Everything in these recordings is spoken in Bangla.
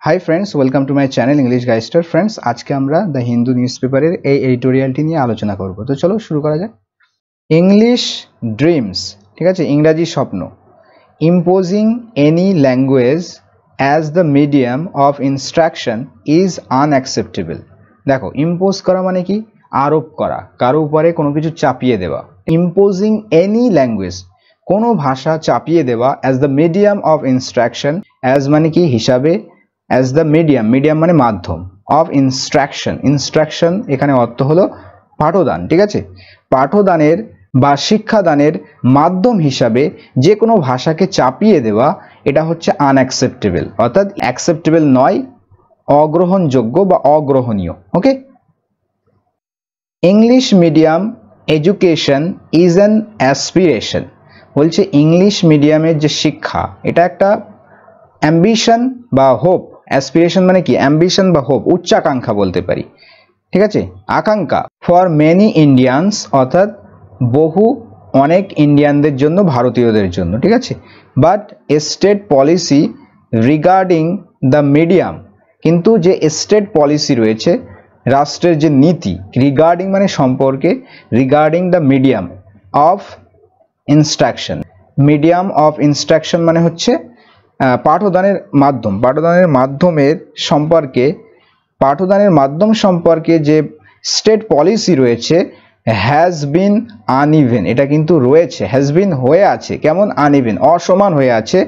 High friends welcome to my channel English गाइस्टर। फ्रेंड्स आज के আমরা দ্য হিন্দু নিউজ পেপারের এই এডিটোরিয়ালটি নিয়ে আলোচনা করব। তো চলো শুরু করা যাক। ইংলিশ ড্রিমস, ঠিক আছে, ইংরাজি স্বপ্ন। Imposing any language as the medium of instruction is unacceptable. দেখো, ইম্পোজ করা মানে কি? আরোপ করা, কারো উপরে কোনো কিছু চাপিয়ে দেওয়া। ইম্পোজিং এনি ল্যাঙ্গুয়েজ, কোনো ভাষা চাপিয়ে দেওয়া, as the medium of instruction, as মানে কি? হিসাবে, as the medium, medium মানে মাধ্যম, of instruction, instruction এখানে অর্থ হলো পাঠদান, ঠিক আছে। পাঠদানের বা শিক্ষাদানের মাধ্যম হিসাবে যে কোনো ভাষাকে চাপিয়ে দেওয়া, এটা হচ্ছে আনঅ্যাকসেপ্টেবল, অর্থাৎ অ্যাকসেপ্টেবল নয়, অগ্রহণযোগ্য বা অগ্রহণীয়। Okay, English medium education is an aspiration. বলছে ইংলিশ মিডিয়ামের যে শিক্ষা, এটা একটা অ্যাম্বিশন বা হোপ। অ্যাসপিরেশন মানে কি? অ্যাম্বিশন বা হোপ, উচ্চাকাঙ্ক্ষা বলতে পারি, ঠিক আছে, আকাঙ্ক্ষা। ফর মেনি ইন্ডিয়ানস, অর্থাৎ অনেক ইন্ডিয়ানদের জন্য, ভারতীয়দের জন্য, ঠিক আছে। But state policy regarding the medium, কিন্তু যে স্টেট পলিসি রয়েছে, রাষ্ট্রের যে নীতি, রিগার্ডিং মানে সম্পর্কে, regarding the medium of instruction. Medium of instruction মানে হচ্ছে পাঠদানের মাধ্যম। পাঠদানের মাধ্যমের সম্পর্কে, পাঠদানের মাধ্যম সম্পর্কে যে স্টেট পলিসি রয়েছে, হ্যাজ বিন আনইভেন, এটা কিন্তু রয়েছে, হ্যাজ বিন হয়ে আছে, কেমন? আনইভেন, অসমান হয়ে আছে।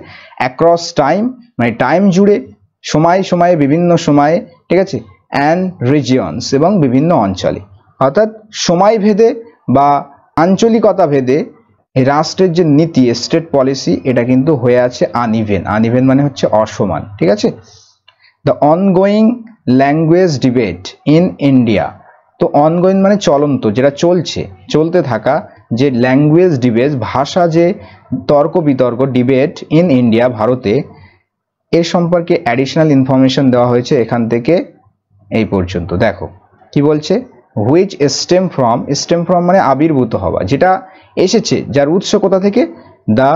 অ্যাক্রস টাইম মানে টাইম জুড়ে, সময় সময়ে, বিভিন্ন সময়ে, ঠিক আছে। অ্যান্ড রিজিয়নস এবং বিভিন্ন অঞ্চলে, অর্থাৎ সময় ভেদে বা আঞ্চলিকতা ভেদে এই রাষ্ট্রের যে নীতি, স্টেট পলিসি, এটা কিন্তু হয়ে আছে আনইভেন। আনইভেন মানে হচ্ছে অসমান, ঠিক আছে। The ongoing language debate in India, তো অনগোয়িং মানে চলন্ত, যেটা চলছে, চলতে থাকা যে ল্যাঙ্গুয়েজ ডিবেট, ভাষা যে তর্ক বিতর্ক, ডিবেট ইন ইন্ডিয়া, ভারতে, এর সম্পর্কে অ্যাডিশনাল ইনফরমেশন দেওয়া হয়েছে এখান থেকে এই পর্যন্ত। দেখো কি বলছে, which stem from, stem from মানে আবির্ভূত হওয়া, যেটা এসেছে, যার উৎস কোথা থেকে? দ্য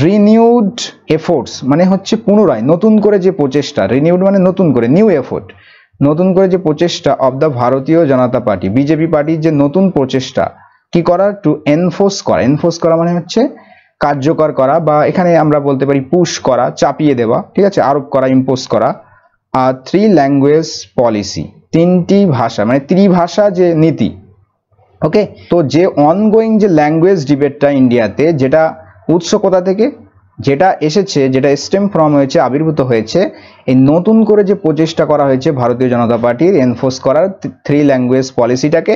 রিনিউড এফোর্টস মানে হচ্ছে পুনরায়, নতুন করে যে প্রচেষ্টা, রিনিউড মানে নতুন করে, নিউ এফোর্ট, নতুন করে যে প্রচেষ্টা অফ দ্য ভারতীয় জনতা পার্টি, বিজেপি পার্টির যে নতুন প্রচেষ্টা, কি করা? টু এনফোর্স করা। এনফোর্স করা মানে হচ্ছে কার্যকর করা, বা এখানে আমরা বলতে পারি পুশ করা, চাপিয়ে দেওয়া, ঠিক আছে, আরোপ করা, ইম্পোজ করা। আর 3 ল্যাঙ্গুয়েজ পলিসি, 3টি ভাষা মানে ত্রিভাষা যে নীতি। ওকে, তো যে অনগোয়িং যে ল্যাঙ্গুয়েজ ডিবেটটা ইন্ডিয়াতে, যেটা উৎস কোথা থেকে, যেটা এসেছে, যেটা স্টেম ফ্রম হয়েছে, আবির্ভূত হয়েছে, এই নতুন করে যে প্রচেষ্টা করা হয়েছে ভারতীয় জনতা পার্টির এনফোর্স করার 3 ল্যাঙ্গুয়েজ পলিসিটাকে,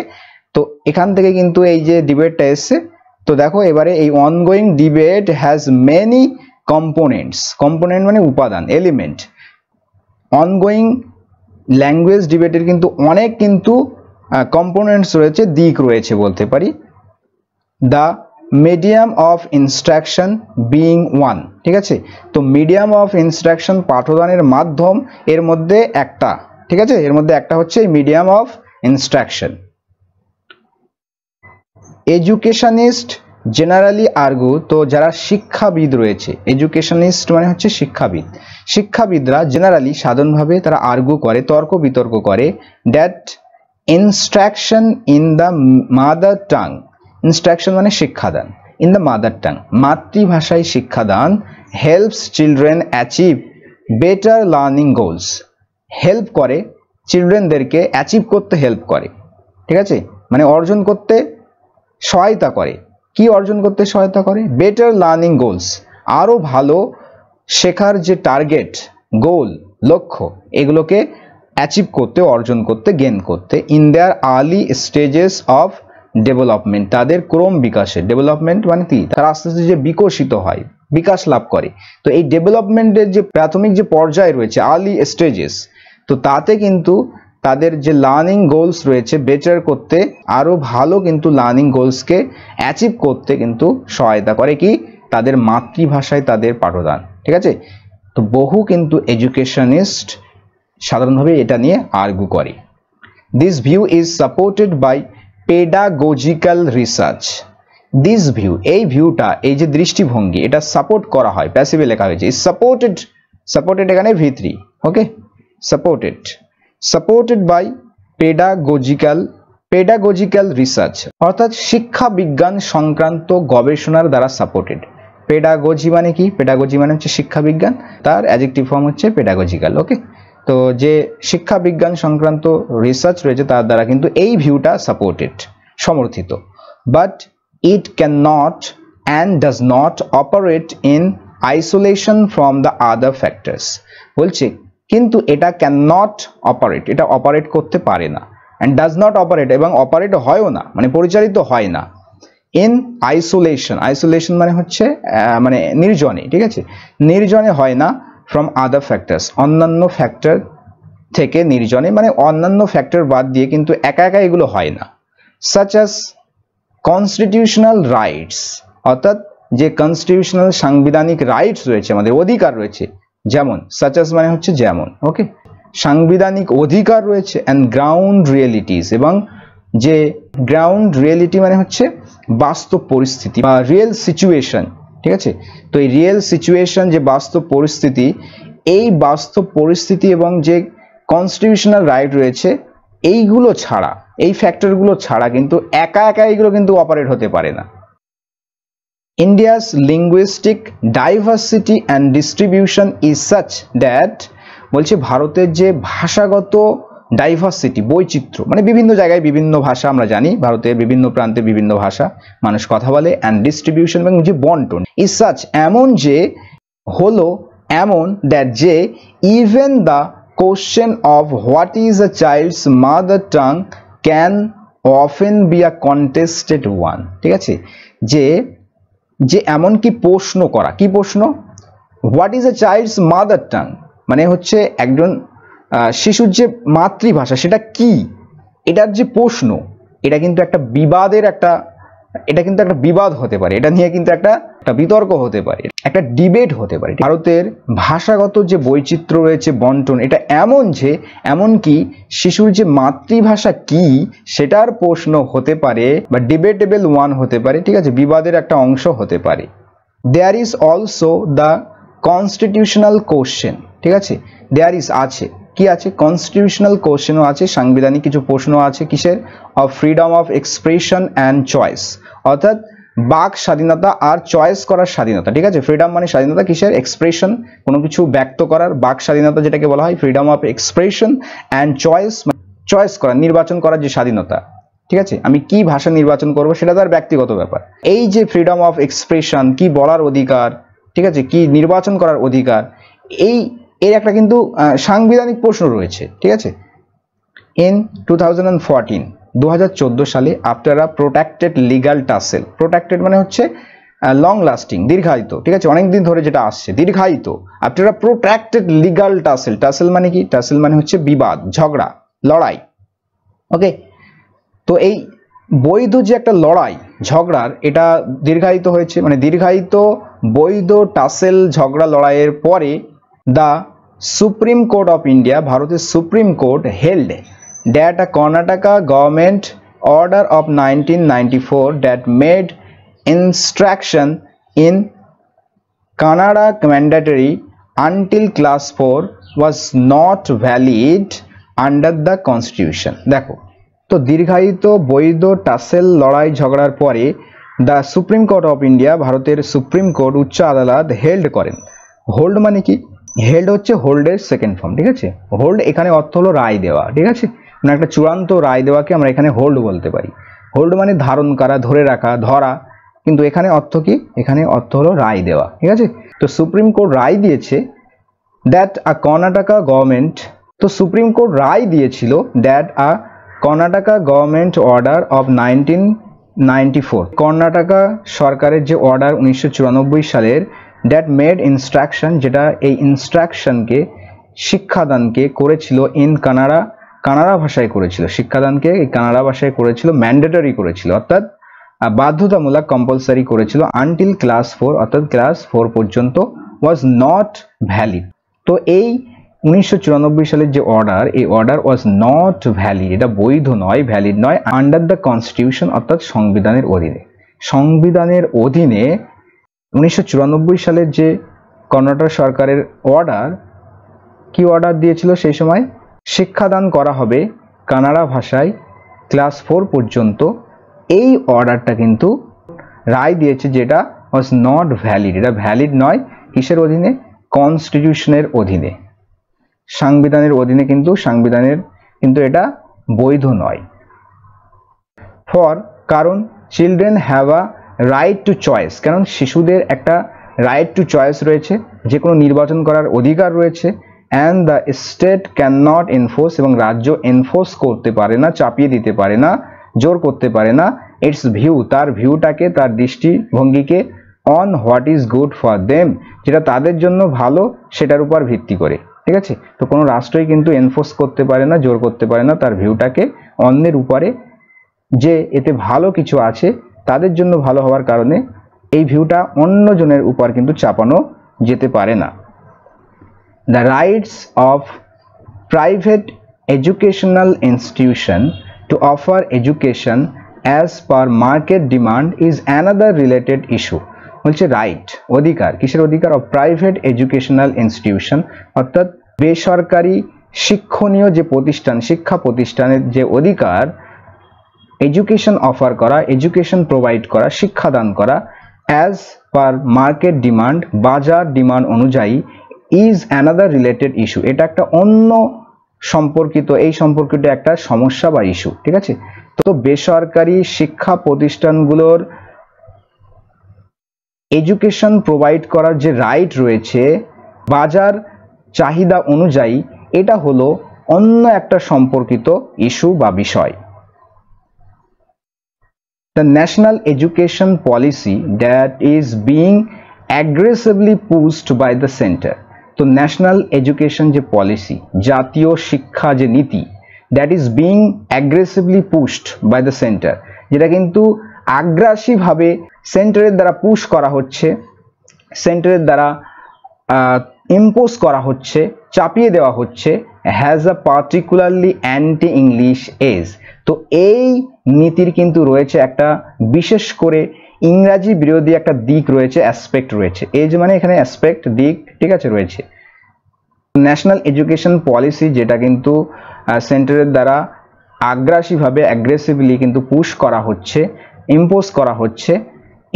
তো এখান থেকে কিন্তু এই যে ডিবেটটা এসছে। তো দেখো এবারে এই ongoing debate has many components, component মানে উপাদান, এলিমেন্ট। অনগোয়িং ল্যাঙ্গুয়েজ ডিবেটের কিন্তু অনেক কিন্তু কম্পোনেন্টস রয়েছে, দিক রয়েছে বলতে পারি। The medium of instruction being one, ঠিক আছে। তো মিডিয়াম অফ ইনস্ট্রাকশন, পাঠদানের মাধ্যম, এর মধ্যে একটা, ঠিক আছে, এর মধ্যে একটা হচ্ছে medium of instruction. Educationist generally argue, তো যারা শিক্ষাবিদ রয়েছে, এডুকেশনিস্ট মানে হচ্ছে শিক্ষাবিদ, শিক্ষাবিদরা জেনারেলি সাধারণভাবে তারা আর্গু করে, তর্ক বিতর্ক করে, that instruction in the mother tongue, instruction মানে শিক্ষাদান, ইন দ্য মাদার টাং মাতৃভাষায় শিক্ষাদান, helps children achieve better learning goals, help করে চিলড্রেনদেরকে অ্যাচিভ করতে, হেল্প করে, ঠিক আছে, মানে অর্জন করতে সহায়তা করে। কি অর্জন করতে সহায়তা করে? বেটার লার্নিং গোলস, আরো ভালো শেখার যে টার্গেট, গোল, লক্ষ্য, এগুলোকে অ্যাচিভ করতে, অর্জন করতে, গেইন করতে। In their early stages of development, তাদের ক্রম বিকাশে, ডেভেলপমেন্ট মানে কি? তারা আস্তে আস্তে যে বিকশিত হয়, বিকাশ লাভ করে, তো এই ডেভেলপমেন্টের যে প্রাথমিক যে পর্যায় রয়েছে, আর্লি স্টেজেস, তো তাতে কিন্তু তাদের যে লার্নিং গোলস রয়েছে, বেটার করতে, আরো ভালো কিন্তু লার্নিং গোলসকে অ্যাচিভ করতে কিন্তু সহায়তা করে কি? তাদের মাতৃভাষায় তাদের পাঠদান, ঠিক আছে। তো কিন্তু এডুকেশনিস্ট সাধারণভাবে এটা নিয়ে আর্গু করে। This view is supported by pedagogical research. This view, এই ভিউটা, এই যে দৃষ্টিভঙ্গি, এটা সাপোর্ট করা হয়, প্যাসিভে লেখা হয়েছে, ইজ সাপোর্টেড, সাপোর্টেড এখানে V3, okay, supported by pedagogical research, অর্থাৎ শিক্ষা বিজ্ঞান সংক্রান্ত গবেষণার দ্বারা সাপোর্টেড। পেডাগজি মানে কি? পেডাগজি মানে হচ্ছে শিক্ষা বিজ্ঞান, তার অ্যাডজেক্টিভ ফর্ম হচ্ছে পেডাগজিক্যাল। ওকে, তো যে শিক্ষা বিজ্ঞান সংক্রান্ত রিসার্চ রয়েছে তার দ্বারা কিন্তু এই ভিউটা সাপোর্টেড, সমর্থিত। But it can not and does not operate in isolation from the other factors. বলছে কিন্তু এটা ক্যান নট অপারেট, এটা অপারেট করতে পারে না, অ্যান্ড ডাজ নট অপারেট, এবং অপারেট হয়ও না, মানে পরিচালিত হয় না, ইন আইসোলেশন মানে হচ্ছে মানে নির্জনে, ঠিক আছে, নির্জনে হয় না, ফ্রম আদার ফ্যাক্টরস, অন্যান্য ফ্যাক্টর থেকে নির্জনে, মানে অন্যান্য ফ্যাক্টর বাদ দিয়ে কিন্তু একা একা এগুলো হয় না। সাচ অ্যাজ কনস্টিটিউশনাল রাইটস, অর্থাৎ যে কনস্টিটিউশনাল সাংবিধানিক রাইটস রয়েছে, আমাদের অধিকার রয়েছে, যেমন সাচ অ্যাজ মানে হচ্ছে যেমন, ওকে, সাংবিধানিক অধিকার রয়েছে, অ্যান্ড গ্রাউন্ড রিয়েলিটিস, এবং যে গ্রাউন্ড রিয়েলিটি মানে হচ্ছে বাস্তব পরিস্থিতি বা রিয়েল সিচুয়েশন, ঠিক আছে। তো এই রিয়েল সিচুয়েশন, যে বাস্তব পরিস্থিতি, এই বাস্তব পরিস্থিতি এবং যে কনস্টিটিউশনাল রাইট রয়েছে, এইগুলো ছাড়া, এই ফ্যাক্টরগুলো ছাড়া কিন্তু একা একা এইগুলো কিন্তু অপারেট হতে পারে না। India's linguistic diversity and distribution is such that, বলছে ভারতের যে ভাষাগত ডাইভার্সিটি, বৈচিত্র্য, মানে বিভিন্ন জায়গায় বিভিন্ন ভাষা, আমরা জানি ভারতের বিভিন্ন প্রান্তে বিভিন্ন ভাষা মানুষ কথা বলে, অ্যান্ড ডিস্ট্রিবিউশন এবং যে বন্টন, ইজ সাচ এমন, যে হলো এমন, দ্যাট যে even the question of what is a child's mother tongue can often be a contested one, ঠিক আছে, যে এমন কি প্রশ্ন করা, কি প্রশ্ন, what is a child's mother tongue মানে হচ্ছে একজন শিশুর যে মাতৃভাষা সেটা কি, এটার যে প্রশ্ন, এটা কিন্তু একটা বিবাদের এটা কিন্তু একটা বিবাদ হতে পারে, এটা নিয়ে কিন্তু একটা বিতর্ক হতে পারে, একটা ডিবেট হতে পারে। ভারতের ভাষাগত যে বৈচিত্র্য রয়েছে, বন্টন, এটা এমন যে এমনকি শিশুর যে মাতৃভাষা কি সেটার প্রশ্ন হতে পারে, বা ডিবেটেবল ওয়ান হতে পারে, ঠিক আছে, বিবাদের একটা অংশ হতে পারে। There is also the constitutional question, ঠিক আছে, দেয়ার ইজ আছে, কি আছে, কনস্টিটিউশনাল কোশ্চেনও আছে, সাংবিধানিক কিছু প্রশ্ন আছে, কিসের, of freedom of expression and choice, অর্থাৎ বাক স্বাধীনতা আর চয়েস করার স্বাধীনতা, ঠিক আছে, ফ্রিডম মানে স্বাধীনতা, কিসের, এক্সপ্রেশন, কোনো কিছু ব্যক্ত করার, বাক স্বাধীনতা যেটাকে বলা হয়, freedom of expression and choice, choice করা, নির্বাচন করার যে স্বাধীনতা, ঠিক আছে, আমি কি ভাষা নির্বাচন করব সেটা তার ব্যক্তিগত ব্যাপার। এই যে ফ্রিডম অফ এক্সপ্রেশন, কি বলার অধিকার, ঠিক আছে, কি নির্বাচন করার অধিকার, এর একটা কিন্তু সাংবিধানিক প্রশ্ন রয়েছে, ঠিক আছে। ইন 2014 সালে, after a protracted legal tassel, প্রোট্রাক্টেড মানে হচ্ছে লং লাস্টিং, দীর্ঘায়িত, ঠিক আছে, অনেকদিন ধরে যেটা আসছে, দীর্ঘায়িত, after a protracted legal tussle, tussle মানে কি, টাসেল মানে হচ্ছে বিবাদ, ঝগড়া, লড়াই, ওকে। তো এই বৈধ যে একটা লড়াই, ঝগড়ার, এটা দীর্ঘায়িত হয়েছে, মানে দীর্ঘায়িত বৈধ টাসেল ঝগড়া লড়াইয়ের পরে the supreme court of India, ভারতের supreme court held that a Karnataka government order of 1994 that made instruction in Kannada mandatory until class 4 was not valid under the constitution। দেখো, তো দীর্ঘায়িত বৈধ টাসেল লড়াই ঝগড়ার পরে the supreme court of India, ভারতের সুপ্রিম কোর্ট, উচ্চ আদালত হেল্ড করেন। হোল্ড মানে কি, হেল্ড হচ্ছে হোল্ডের সেকেন্ড ফর্ম, ঠিক আছে, হোল্ড এখানে অর্থ হলো রায় দেওয়া, ঠিক আছে, মানে একটা চূড়ান্ত রায় দেওয়াকে আমরা এখানে হোল্ড বলতে পারি। হোল্ড মানে ধারণ করা, ধরে রাখা, ধরা, কিন্তু এখানে অর্থ কি, এখানে অর্থ হলো রায় দেওয়া, ঠিক আছে। তো সুপ্রিম কোর্ট রায় দিয়েছে দ্যাট আ কর্ণাটকা গভর্নমেন্ট, তো সুপ্রিম কোর্ট রায় দিয়েছিল that a Karnataka government order of 1994, Karnataka সরকারের যে অর্ডার 1994 সালের, দ্যাট মেড ইনস্ট্রাকশন, যেটা এই ইনস্ট্রাকশনকে, শিক্ষাদানকে করেছিল ইন কানাডা, কানাডা ভাষায় করেছিল, শিক্ষাদানকে এই কানাডা ভাষায় করেছিল, ম্যান্ডেটরি করেছিল, অর্থাৎ বাধ্যতামূলক, কম্পালসারি করেছিল, আনটিল ক্লাস 4, অর্থাৎ ক্লাস 4 পর্যন্ত, ওয়াজ নট ভ্যালিড। তো এই 1994 সালের যে অর্ডার, এই অর্ডার ওয়াজ নট ভ্যালিড, এটা বৈধ নয়, ভ্যালিড নয়, আন্ডার দ্য কনস্টিটিউশন, অর্থাৎ সংবিধানের অধীনে, সংবিধানের অধীনে 1994 সালের যে কর্ণাটক সরকারের অর্ডার, কি অর্ডার দিয়েছিল সেই সময়? শিক্ষাদান করা হবে কানাড়া ভাষায় ক্লাস 4 পর্যন্ত। এই অর্ডারটা কিন্তু রায় দিয়েছে যেটা ওয়াজ নট ভ্যালিড, এটা ভ্যালিড নয়। কিসের অধীনে? কনস্টিটিউশনের অধীনে, সংবিধানের অধীনে, কিন্তু সংবিধানের কিন্তু এটা বৈধ নয়। কারণ children have a right two choice, কারণ শিশুদের একটা রাইট টু চয়েস রয়েছে, যে কোনো নির্বাচন করার অধিকার রয়েছে। And the state can not enforce, এবং রাজ্য এনফোর্স করতে পারে না, চাপিয়ে দিতে পারে না, জোর করতে পারে না ইটস ভিউ, তার ভিউটাকে, তার দৃষ্টিভঙ্গিকে on what is good for them, যেটা তাদের জন্য ভালো সেটার উপর ভিত্তি করে। ঠিক আছে, তো কোনো রাষ্ট্রই কিন্তু এনফোর্স করতে পারে না, জোর করতে পারে না তার ভিউটাকে অন্যের উপরে, যে এতে ভালো কিছু আছে তাদের জন্য ভালো হওয়ার কারণে এই ভিউটা অন্যজনের উপর কিন্তু চাপানো যেতে পারে না। The rights of private educational institution to offer education as per market demand is another related issue. বলছে রাইট, অধিকার, কিসের অধিকার? অফ প্রাইভেট এডুকেশনাল ইনস্টিটিউশন, অর্থাৎ বেসরকারি শিক্ষণীয় যে প্রতিষ্ঠান, শিক্ষা প্রতিষ্ঠানের যে অধিকার এডুকেশন অফার করা, এডুকেশন প্রোভাইড করা, শিক্ষাদান করা, অ্যাজ পার মার্কেট ডিমান্ড, বাজার ডিমান্ড অনুযায়ী, ইজ অ্যানাদার রিলেটেড ইস্যু, এটা একটা অন্য সম্পর্কিত, এই সম্পর্কিত একটা সমস্যা বা ইস্যু। ঠিক আছে, তো বেসরকারি শিক্ষা প্রতিষ্ঠানগুলোর এডুকেশন প্রোভাইড করার যে রাইট রয়েছে বাজার চাহিদা অনুযায়ী, এটা হলো অন্য একটা সম্পর্কিত ইস্যু বা বিষয়। The national education policy that is being aggressively pushed by the center, তো ন্যাশনাল এডুকেশন যে পলিসি, জাতীয় শিক্ষা যে নীতি, that is being aggressively pushed by the centre, যেটা কিন্তু আগ্রাসীভাবে সেন্টারের দ্বারা পুশ করা হচ্ছে, সেন্টারের দ্বারা ইম্পোজ করা হচ্ছে, চাপিয়ে দেওয়া হচ্ছে, has a particularly anti English edge, তো এই নীতির কিন্তু রয়েছে একটা বিশেষ করে ইংরাজি বিরোধী একটা দিক রয়েছে, অ্যাসপেক্ট রয়েছে। এজ মানে এখানে অ্যাসপেক্ট, দিক, ঠিক আছে, রয়েছে। ন্যাশনাল এডুকেশন পলিসি যেটা কিন্তু সেন্টারের দ্বারা আগ্রাসীভাবে, অ্যাগ্রেসিভলি কিন্তু পুশ করা হচ্ছে, ইম্পোজ করা হচ্ছে,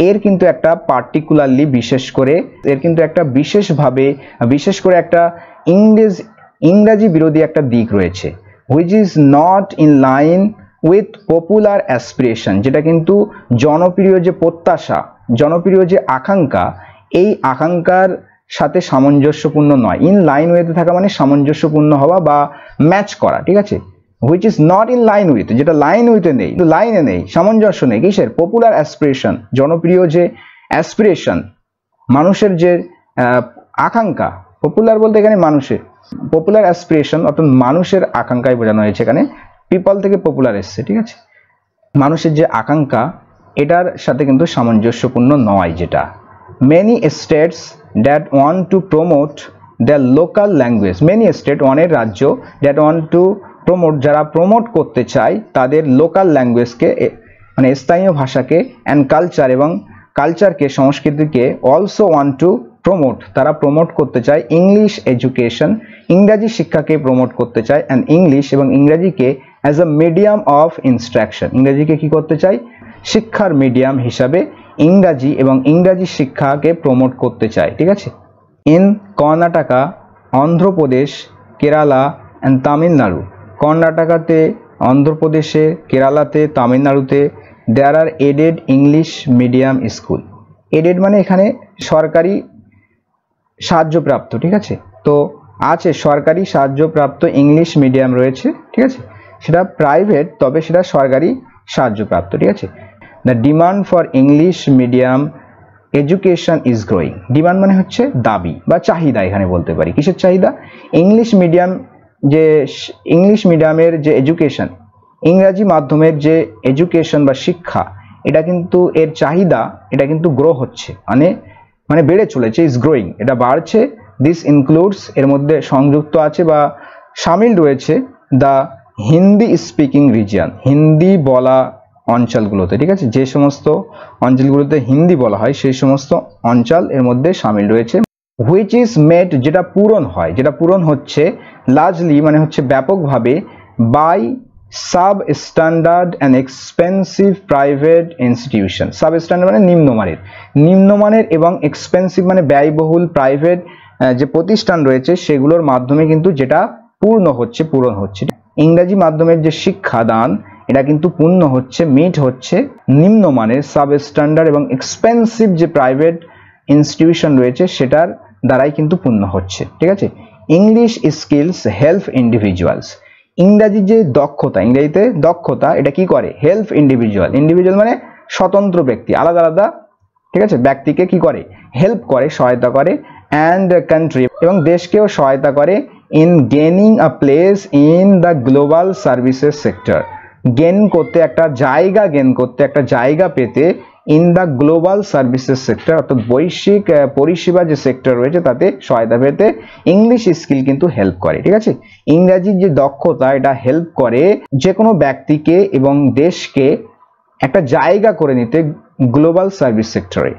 এর কিন্তু একটা পার্টিকুলারলি, বিশেষ করে এর কিন্তু একটা বিশেষভাবে, বিশেষ করে একটা ইংরাজি বিরোধী একটা দিক রয়েছে, which is not in line with popular aspiration, যেটা কিন্তু জনপ্রিয় যে প্রত্যাশা, জনপ্রিয় যে আকাঙ্ক্ষা, এই আকাঙ্ক্ষার সাথে সামঞ্জস্যপূর্ণ নয়। ইন লাইন উইথে থাকা মানে সামঞ্জস্যপূর্ণ হওয়া বা ম্যাচ করা। ঠিক আছে, which is not in line with, যেটা লাইন উইথে নেই, লাইনে নেই, সামঞ্জস্য নেই। কিসের? পপুলার অ্যাসপিরেশন, জনপ্রিয় যে অ্যাসপিরেশন, মানুষের যে আকাঙ্ক্ষা, পপুলার বলতে এখানে মানুষের, পপুলার অ্যাসপিরেশন অর্থাৎ মানুষের আকাঙ্ক্ষায় বোঝানো হয়েছে এখানে, পিপল থেকে পপুলার এসছে। ঠিক আছে, মানুষের যে আকাঙ্ক্ষা, এটার সাথে কিন্তু সামঞ্জস্যপূর্ণ নয়। যেটা many states that want to promote the local language, many state, অনেক রাজ্য, দ্যাট ওয়ান্ট টু প্রমোট, যারা প্রমোট করতে চায় তাদের লোকাল ল্যাঙ্গুয়েজকে, মানে স্থানীয় ভাষাকে, অ্যান্ড কালচার, এবং কালচারকে, সংস্কৃতিকে, অলসো ওয়ান্ট টু প্রমোট, তারা প্রমোট করতে চায় ইংলিশ এডুকেশন, ইংরাজি শিক্ষাকে প্রমোট করতে চায়, অ্যান্ড ইংলিশ, এবং ইংরাজিকে as a medium of instruction, ইংরেজিকে কি করতে চাই? শিক্ষার মিডিয়াম হিসাবে ইংরাজি এবং ইংরাজি শিক্ষাকে প্রমোট করতে চায়। ঠিক আছে, ইন কর্ণাটকা, অন্ধ্রপ্রদেশ, কেরালা অ্যান্ড তামিলনাড়ু, কর্ণাটকাতে, অন্ধ্রপ্রদেশে, কেরালাতে, তামিলনাড়ুতে there are aided English medium school. Aided মানে এখানে সরকারি সাহায্যপ্রাপ্ত। ঠিক আছে, তো আছে সরকারি সাহায্যপ্রাপ্ত ইংলিশ মিডিয়াম রয়েছে। ঠিক আছে, সেটা প্রাইভেট, তবে সেটা সরকারি সাহায্যপ্রাপ্ত। ঠিক আছে, the demand for English medium education is growing, demand মানে হচ্ছে দাবি বা চাহিদা, এখানে বলতে পারি। কিসের চাহিদা? ইংলিশ মিডিয়াম, যে ইংলিশ মিডিয়ামের যে এডুকেশন, ইংরাজি মাধ্যমের যে এডুকেশন বা শিক্ষা, এটা কিন্তু এর চাহিদা, এটা কিন্তু গ্রো হচ্ছে, মানে বেড়ে চলেছে, ইজ গ্রোয়িং, এটা বাড়ছে। দিস ইনক্লুডস, এর মধ্যে সংযুক্ত আছে বা সামিল রয়েছে the Hindi speaking region, Hindi বলা অঞ্চলগুলোতে। ঠিক আছে, যে সমস্ত অঞ্চলগুলোতে হিন্দি বলা হয় সেই সমস্ত অঞ্চল এর মধ্যে সামিল রয়েছে। হুইচ ইজ মেড যেটা পূরণ হয়, যেটা পূরণ হচ্ছে লার্জলি মানে হচ্ছে ব্যাপকভাবে by sub standard and expensive private institution. Sub standard মানে নিম্নমানের এবং এক্সপেন্সিভ মানে ব্যয়বহুল প্রাইভেট যে প্রতিষ্ঠান রয়েছে সেগুলোর মাধ্যমে কিন্তু যেটা পূর্ণ হচ্ছে, পূরণ হচ্ছে। ইংরেজি মাধ্যমের যে শিক্ষাদান এটা কিন্তু পূর্ণ হচ্ছে, মিট হচ্ছে নিম্নমানের সাব স্ট্যান্ডার্ড এবং এক্সপেন্সিভ যে প্রাইভেট ইনস্টিটিউশন রয়েছে সেটার দ্বারাই কিন্তু পূর্ণ হচ্ছে। ঠিক আছে। ইংলিশ স্কিলস হেল্প ইন্ডিভিজুয়ালস, ইংরাজি যে দক্ষতা, ইংরেজিতে দক্ষতা এটা কি করে, হেল্প ইন্ডিভিজুয়াল, ইন্ডিভিজুয়াল মানে স্বতন্ত্র ব্যক্তি, আলাদা আলাদা ঠিক আছে ব্যক্তিকে কি করে, হেল্প করে, সহায়তা করে, অ্যান্ড কান্ট্রি এবং দেশকেও সহায়তা করে in gaining a place in the global services sector, gain করতে একটা জায়গা, গেন করতে একটা জায়গা পেতে, in the global services sector অর্থাৎ বৈশ্বিক পরিষেবা যে সেক্টর রয়েছে তাতে সহায়তা পেতে ইংলিশ স্কিল কিন্তু হেল্প করে। ঠিক আছে। ইংরাজির যে দক্ষতা এটা হেল্প করে যে কোনো ব্যক্তিকে এবং দেশকে একটা জায়গা করে নিতে গ্লোবাল সার্ভিস সেক্টরে।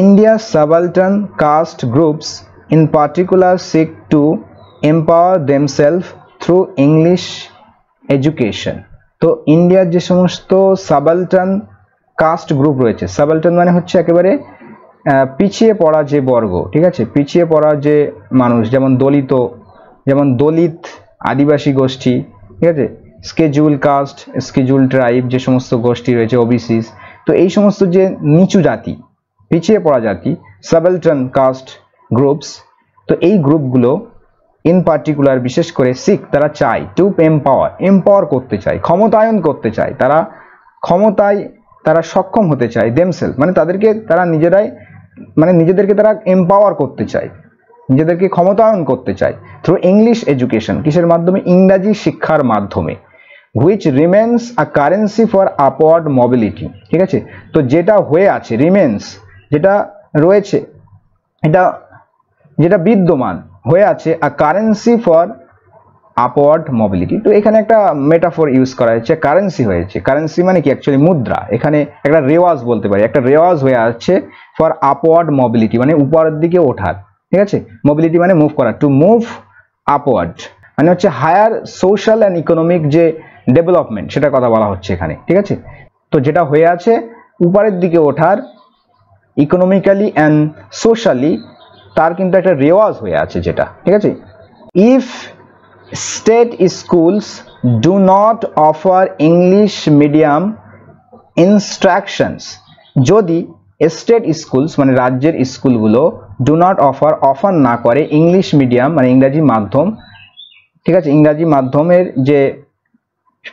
India's subaltern caste groups in particular seek to empower themselves through English education. তো ইন্ডিয়ার যে সমস্ত সাবালটার্ন কাস্ট গ্রুপ রয়েছে, সাবালটার্ন মানে হচ্ছে একেবারে পিছিয়ে পড়া যে বর্গ, ঠিক আছে, পিছিয়ে পড়া যে মানুষ, যেমন দলিত, আদিবাসী গোষ্ঠী, ঠিক আছে, স্কেজুল কাস্ট, স্কেজুল ট্রাইব যে সমস্ত গোষ্ঠী রয়েছে, ওবিসিস, তো এই সমস্ত যে নিচু জাতি, পিছিয়ে পড়া জাতি, সাবালটার্ন কাস্ট গ্রুপস, তো এই গ্রুপগুলো ইন পার্টিকুলার বিশেষ করে সিক তারা চায় টু এম্পাওয়ার করতে চায়, ক্ষমতায়ন করতে চায়, তারা ক্ষমতায় তারা সক্ষম হতে চায়, দেমসেলফ মানে তারা নিজেদেরকে তারা এম্পাওয়ার করতে চায়, নিজেদেরকে ক্ষমতায়ন করতে চায় থ্রু ইংলিশ এডুকেশন, কিসের মাধ্যমে, ইংরাজি শিক্ষার মাধ্যমে, which remains a currency for upward mobility. ঠিক আছে। তো যেটা হয়ে আছে, রিমেন্স যেটা রয়েছে, এটা যেটা বিদ্যমান হয়ে আছে, আ কারেন্সি ফর আপওয়ার্ড মোবিলিটি। তো এখানে একটা মেটাফর ইউজ করা হয়েছে, কারেন্সি হয়েছে, কারেন্সি মানে কি অ্যাকচুয়ালি মুদ্রা, এখানে একটা রেওয়াজ বলতে পারি, একটা রেওয়াজ হয়ে আছে ফর আপওয়ার্ড মোবিলিটি মানে উপরের দিকে ওঠার। ঠিক আছে। মোবিলিটি মানে মুভ করা, টু মুভ আপওয়ার্ড মানে হচ্ছে হায়ার সোশ্যাল অ্যান্ড ইকোনমিক যে ডেভেলপমেন্ট সেটার কথা বলা হচ্ছে এখানে। ঠিক আছে। তো যেটা হয়ে আছে উপরের দিকে ওঠার, ইকোনমিক্যালি অ্যান্ড সোশ্যালি, তার কিন্তু একটা রেওয়াজ হয়ে আছে যেটা। ঠিক আছে। If state schools do not offer English medium instructions, যদি স্টেট স্কুলস মানে রাজ্যের স্কুলগুলো ডু নট অফার না করে ইংলিশ মিডিয়াম মানে ইংরাজি মাধ্যম, ঠিক আছে, ইংরাজি মাধ্যমের যে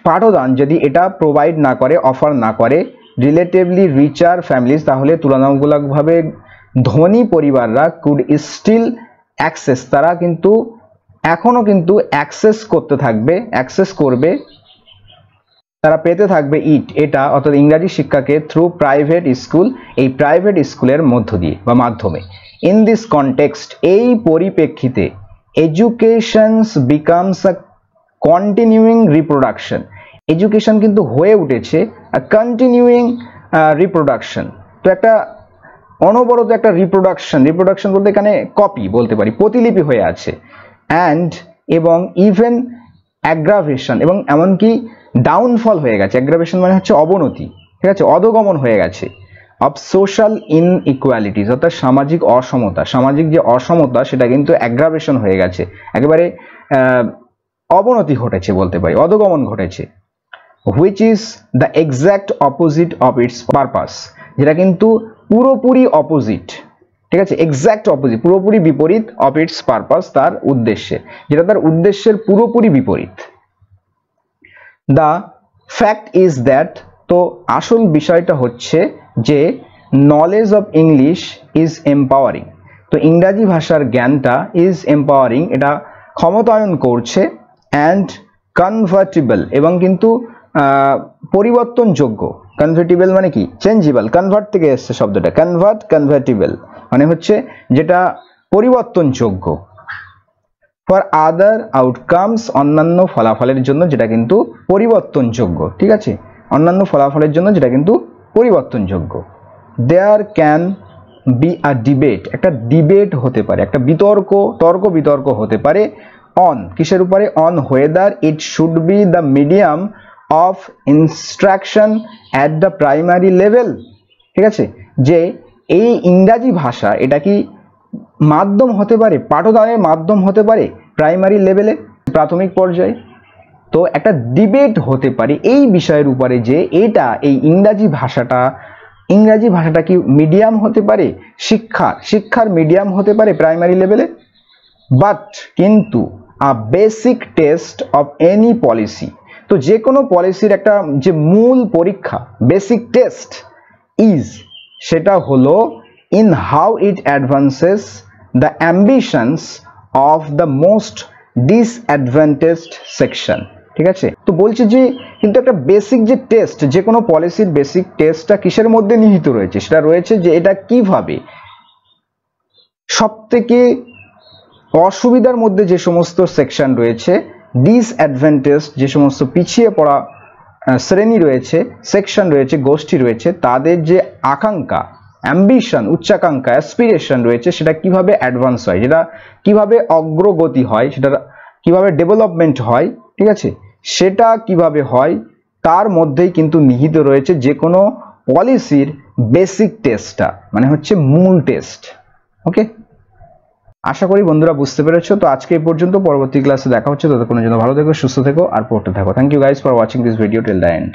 পাঠদান যদি এটা প্রোভাইড না করে, অফার না করে রিলেটিভলি রিচার ফ্যামিলিজ, তাহলে তুলনামূলকভাবে ধনী পরিবাররা কুড স্টিল অ্যাক্সেস, তারা কিন্তু এখনো কিন্তু অ্যাক্সেস করবে, তারা পেতে থাকবে এটা অর্থাৎ ইংরাজি শিক্ষাকে থ্রু প্রাইভেট স্কুল, এই প্রাইভেট স্কুলের মধ্য দিয়ে বা মাধ্যমে। ইন দিস কনটেক্সট, এই পরিপ্রেক্ষিতে এডুকেশনস বিকামস আ কন্টিনিউইং রিপ্রোডাকশন, এডুকেশন কিন্তু হয়ে উঠেছে কন্টিনিউইং রিপ্রোডাকশন। তো একটা অনবরত একটা রিপ্রোডাকশন বলতে এখানে কপি বলতে পারি, প্রতিলিপি হয়ে আছে, অ্যান্ড এবং ইভেন অ্যাগ্রাভেশন এবং এমনকি ডাউনফল হয়ে গেছে, অ্যাগ্রাভেশন মানে হচ্ছে অবনতি, ঠিক আছে, অধগমন হয়ে গেছে, অফ সোশ্যাল ইনইকুয়ালিটিস অর্থাৎ সামাজিক অসমতা, সামাজিক যে অসমতা সেটা কিন্তু অ্যাগ্রাভেশন হয়ে গেছে, একেবারে অবনতি ঘটেছে বলতে পারি, অধগমন ঘটেছে। Which is the exact opposite of its purpose, যেটা কিন্তু পুরোপুরি অপোজিট, ঠিক আছে, এক্স্যাক্ট অপোজিট পুরোপুরি বিপরীত, অফ ইটস পারপাস তার উদ্দেশ্যে, যেটা তার উদ্দেশ্যের পুরোপুরি বিপরীত। দ্য ফ্যাক্ট ইজ দ্যাট, তো আসল বিষয়টা হচ্ছে যে knowledge of English is empowering, তো ইংরাজি ভাষার জ্ঞানটা ইজ এম্পাওয়ারিং এটা ক্ষমতায়ন করছে, অ্যান্ড কনভার্টিবল এবং কিন্তু পরিবর্তনযোগ্য, কনভার্টিবল মানে কি চেঞ্জেবল, কনভার্ট থেকে এসছে শব্দটা, কনভার্টিবল মানে হচ্ছে যেটা পরিবর্তনযোগ্য, ফর আদার আউটকামস অন্যান্য ফলাফলের জন্য যেটা কিন্তু পরিবর্তনযোগ্য, ঠিক আছে, অন্যান্য ফলাফলের জন্য যেটা কিন্তু পরিবর্তনযোগ্য। There can be a debate, একটা ডিবেট হতে পারে, একটা তর্ক বিতর্ক হতে পারে অন, কিসের উপরে, on whether it should be the medium of instruction at the primary level. ঠিক আছে, যে এই ইংরাজি ভাষা এটা কি মাধ্যম হতে পারে, পাঠদানের মাধ্যম হতে পারে প্রাইমারি লেভেলে, প্রাথমিক পর্যায়ে। তো একটা ডিবেট হতে পারে এই বিষয়ের উপরে যে এই ইংরাজি ভাষাটা কি মিডিয়াম হতে পারে, শিক্ষার মিডিয়াম হতে পারে প্রাইমারি লেভেলে। বাট কিন্তু a basic test of any policy, তো যে কোনো পলিসির একটা যে মূল পরীক্ষা, বেসিক টেস্ট সেটা হলো in how it advances the ambitions of the most disadvantaged section. ঠিক আছে, তো বলছে যে কিন্তু একটা বেসিক যে টেস্ট, যে কোনো পলিসির বেসিক টেস্টটা কিসের মধ্যে নিহিত রয়েছে, সেটা রয়েছে যে এটা কিভাবে সবথেকে অসুবিধার মধ্যে যে সমস্ত সেকশন রয়েছে, ডিসঅ্যাডভান্টেজ যে সমস্ত পিছিয়ে পড়া শ্রেণী রয়েছে, সেকশন রয়েছে, গোষ্ঠী রয়েছে, তাদের যে আকাঙ্ক্ষা, অ্যাম্বিশন, উচ্চাকাঙ্ক্ষা, অ্যাসপিরেশন রয়েছে, সেটা কিভাবে অ্যাডভান্স হয়, যেটা কিভাবে অগ্রগতি হয়, সেটা কিভাবে ডেভেলপমেন্ট হয়, ঠিক আছে, সেটা কিভাবে হয়, তার মধ্যেই কিন্তু নিহিত রয়েছে যে কোনো পলিসির বেসিক টেস্টটা, মানে হচ্ছে মূল টেস্ট। ওকে, আশা করি বন্ধুরা বুঝতে পেরেছো। তো আজকে এই পর্যন্ত, পরবর্তী ক্লাসে দেখা হচ্ছে, ততক্ষণের জন্য ভালো থেকো, সুস্থ থেকো আর পড়তে থাকো। Thank you guys for watching this video till the and.